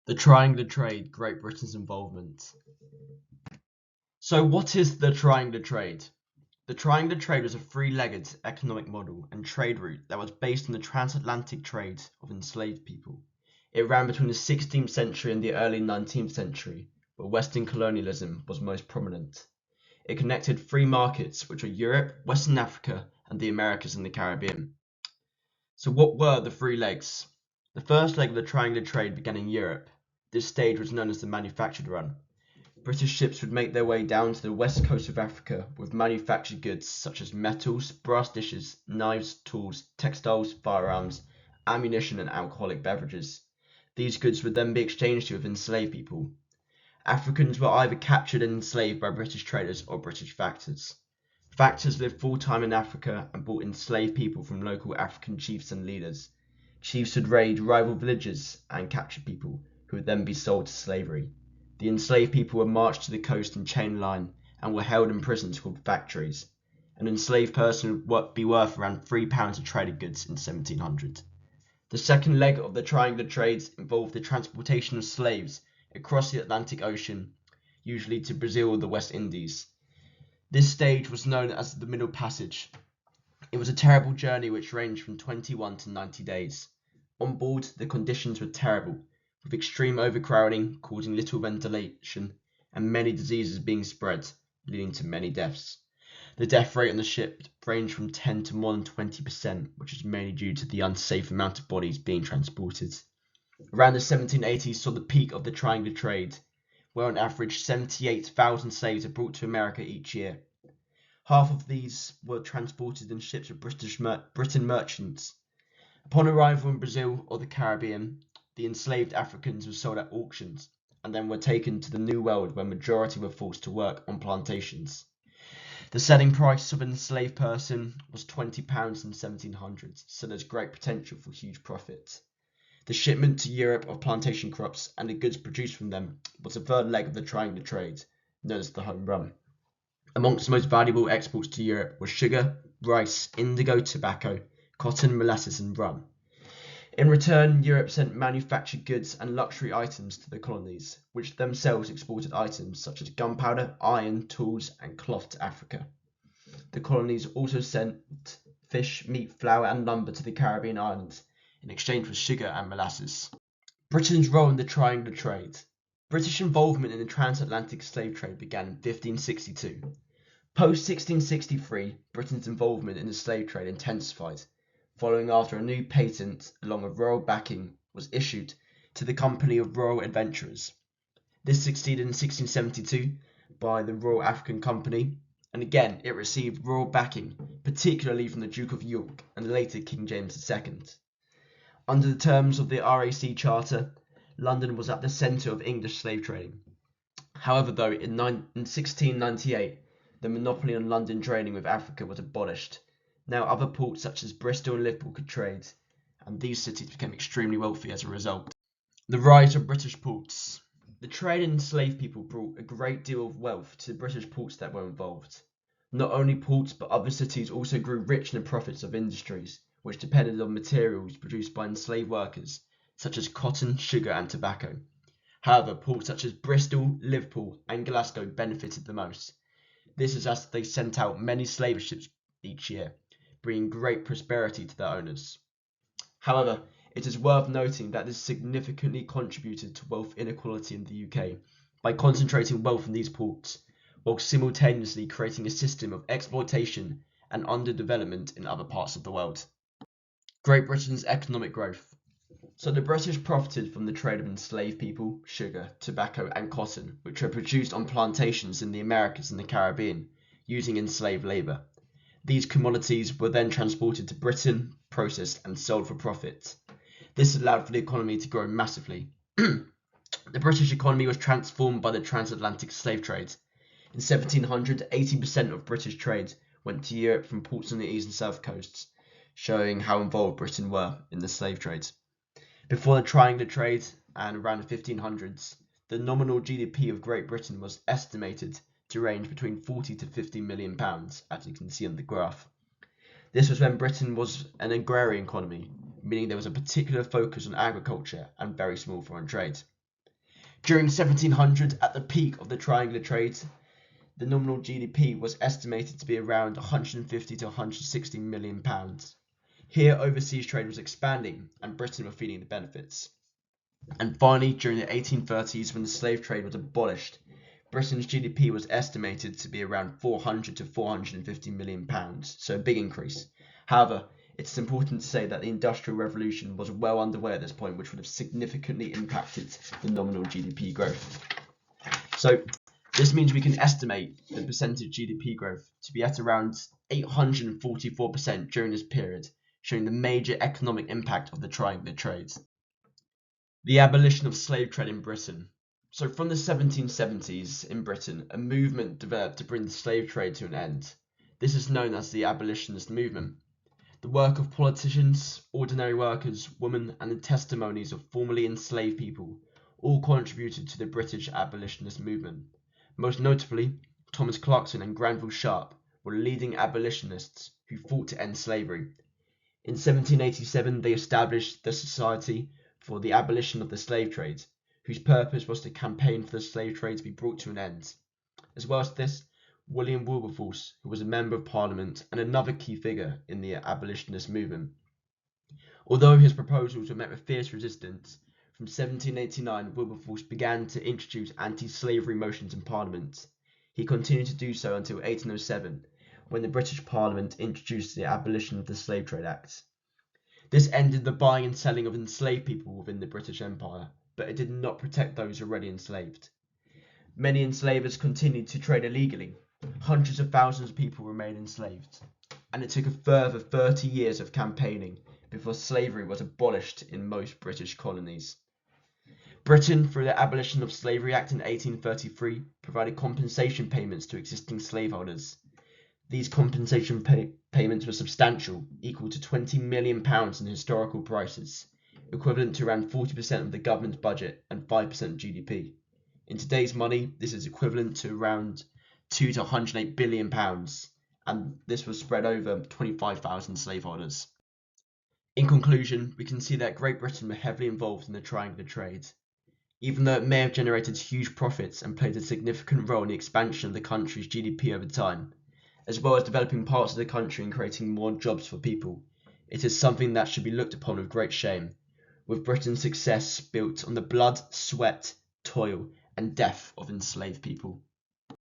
The Triangular Trade, Great Britain's involvement. So what is the Triangular Trade? The Triangular Trade was a three-legged economic model and trade route that was based on the transatlantic trade of enslaved people. It ran between the 16th century and the early 19th century, where Western colonialism was most prominent. It connected free markets, which were Europe, Western Africa, and the Americas and the Caribbean. So what were the three legs? The first leg of the Triangular Trade began in Europe. This stage was known as the manufactured run. British ships would make their way down to the west coast of Africa with manufactured goods such as metals, brass dishes, knives, tools, textiles, firearms, ammunition, and alcoholic beverages. These goods would then be exchanged with enslaved people. Africans were either captured and enslaved by British traders or British factors. Factors lived full-time in Africa and brought enslaved people from local African chiefs and leaders. Chiefs would raid rival villages and capture people, who would then be sold to slavery. The enslaved people were marched to the coast in chain line and were held in prisons called factories. An enslaved person would be worth around £3 of traded goods in 1700. The second leg of the Triangular Trades involved the transportation of slaves across the Atlantic Ocean, usually to Brazil or the West Indies. This stage was known as the Middle Passage. It was a terrible journey which ranged from 21 to 90 days. On board, the conditions were terrible, with extreme overcrowding causing little ventilation and many diseases being spread, leading to many deaths. The death rate on the ship ranged from 10 to more than 20%, which is mainly due to the unsafe amount of bodies being transported. Around the 1780s saw the peak of the Triangular Trade, where on average 78,000 slaves are brought to America each year. Half of these were transported in ships of Britain merchants. Upon arrival in Brazil or the Caribbean, the enslaved Africans were sold at auctions and then were taken to the New World, where majority were forced to work on plantations. The selling price of an enslaved person was £20 in 1700s, so there's great potential for huge profit. The shipment to Europe of plantation crops and the goods produced from them was the third leg of the Triangular Trade, known as the Home Run. Amongst the most valuable exports to Europe were sugar, rice, indigo, tobacco, cotton, molasses, and rum. In return, Europe sent manufactured goods and luxury items to the colonies, which themselves exported items such as gunpowder, iron, tools, and cloth to Africa. The colonies also sent fish, meat, flour, and lumber to the Caribbean islands in exchange for sugar and molasses. Britain's role in the Triangular Trade. British involvement in the transatlantic slave trade began in 1562. Post-1663, Britain's involvement in the slave trade intensified, following after a new patent along with royal backing was issued to the Company of Royal Adventurers. This succeeded in 1672 by the Royal African Company, and again it received royal backing, particularly from the Duke of York and later King James II. Under the terms of the RAC Charter, London was at the centre of English slave trading. However, though, in 1698, the monopoly on London trading with Africa was abolished. Now other ports such as Bristol and Liverpool could trade, and these cities became extremely wealthy as a result. The rise of British ports. The trade in enslaved people brought a great deal of wealth to the British ports that were involved. Not only ports but other cities also grew rich in the profits of industries which depended on materials produced by enslaved workers, such as cotton, sugar, and tobacco. However, ports such as Bristol, Liverpool, and Glasgow benefited the most. This is as they sent out many slave ships each year, bringing great prosperity to their owners. However, it is worth noting that this significantly contributed to wealth inequality in the UK by concentrating wealth in these ports, while simultaneously creating a system of exploitation and underdevelopment in other parts of the world. Great Britain's economic growth. So the British profited from the trade of enslaved people, sugar, tobacco, and cotton, which were produced on plantations in the Americas and the Caribbean, using enslaved labour. These commodities were then transported to Britain, processed, and sold for profit. This allowed for the economy to grow massively. The British economy was transformed by the transatlantic slave trade. In 1700, 80% of British trade went to Europe from ports on the east and south coasts, showing how involved Britain were in the slave trade. Before the Triangular Trade and around the 1500s, the nominal GDP of Great Britain was estimated to range between 40 to 50 million pounds, as you can see on the graph. This was when Britain was an agrarian economy, meaning there was a particular focus on agriculture and very small foreign trade. During 1700, at the peak of the triangular trade, the nominal GDP was estimated to be around 150 to 160 million pounds. Here, overseas trade was expanding, and Britain were feeling the benefits. And finally, during the 1830s, when the slave trade was abolished, Britain's GDP was estimated to be around 400 to 450 million pounds, so a big increase. However, it's important to say that the Industrial Revolution was well underway at this point, which would have significantly impacted the nominal GDP growth. So this means we can estimate the percentage GDP growth to be at around 844% during this period, showing the major economic impact of the triangular trade. The abolition of slave trade in Britain. So from the 1770s in Britain, a movement developed to bring the slave trade to an end. This is known as the abolitionist movement. The work of politicians, ordinary workers, women, and the testimonies of formerly enslaved people all contributed to the British abolitionist movement. Most notably, Thomas Clarkson and Granville Sharp were leading abolitionists who fought to end slavery. In 1787, they established the Society for the Abolition of the Slave Trade, whose purpose was to campaign for the slave trade to be brought to an end. As well as this, William Wilberforce, who was a member of Parliament and another key figure in the abolitionist movement. Although his proposals were met with fierce resistance, from 1789 Wilberforce began to introduce anti-slavery motions in Parliament. He continued to do so until 1807, when the British Parliament introduced the Abolition of the Slave Trade Act. This ended the buying and selling of enslaved people within the British Empire, but it did not protect those already enslaved. Many enslavers continued to trade illegally. Hundreds of thousands of people remained enslaved, and it took a further 30 years of campaigning before slavery was abolished in most British colonies. Britain, through the Abolition of Slavery Act in 1833, provided compensation payments to existing slaveholders. These compensation payments were substantial, equal to £20 million in historical prices, equivalent to around 40% of the government's budget and 5% of GDP. In today's money, this is equivalent to around £2 to £108 billion, and this was spread over 25,000 slaveholders. In conclusion, we can see that Great Britain were heavily involved in the triangular trade. Even though it may have generated huge profits and played a significant role in the expansion of the country's GDP over time, as well as developing parts of the country and creating more jobs for people, it is something that should be looked upon with great shame, with Britain's success built on the blood, sweat, toil, and death of enslaved people.